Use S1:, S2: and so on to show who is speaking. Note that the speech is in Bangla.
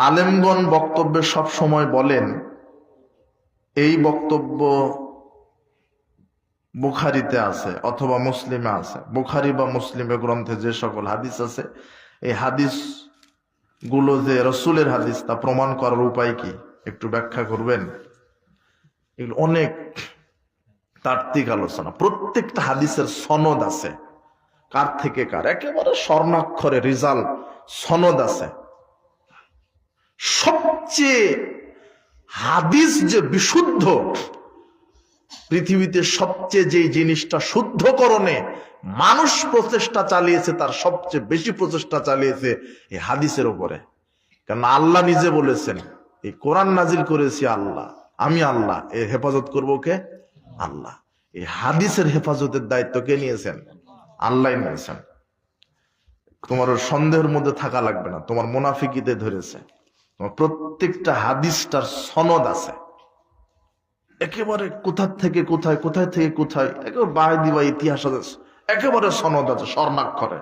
S1: আলেমগণ বক্তব্যে সব সময় বলেন, এই বক্তব্য বুখারীতে আছে অথবা মুসলিমে আছে। বুখারী বা মুসলিমে গ্রন্থে যে সকল হাদিস আছে, এই হাদিস গুলো যে রসুলের হাদিস তা প্রমাণ করার উপায় কি একটু ব্যাখ্যা করবেন? এগুলো অনেক তাত্ত্বিক আলোচনা। প্রত্যেকটা হাদিসের সনদ আছে, কার থেকে কার, একেবারে স্বর্ণাক্ষরে রিজাল্ট সনদ আছে। সবচেয়ে হাদিস যে বিশুদ্ধ, পৃথিবীতে সবচেয়ে যে জিনিসটা শুদ্ধকরণে মানুষ প্রচেষ্টা চালিয়েছে, তার সবচেয়ে বেশি প্রচেষ্টা চালিয়েছে এই হাদিসের উপরে। কারণ আল্লাহ নিজে বলেছেন, এই কোরআন নাজিল করেছি আল্লাহ, আমি আল্লাহ, এর হেফাজত করবো কে? আল্লাহ। এই হাদিসের হেফাজতের দায়িত্ব কে নিয়েছেন? আল্লাহ নিয়েছেন। তোমার সন্দেহের মধ্যে থাকা লাগবে না, তোমার মুনাফিকিতে ধরেছে। তোমার প্রত্যেকটা হাদিসটার সনদ আছে, একেবারে কোথা থেকে কোথায়, কোথায় থেকে কোথায়, একেবারে বায়দি বা ইতিহাস আছে, একেবারে সনদ আছে স্বর্ণাক্ষরে।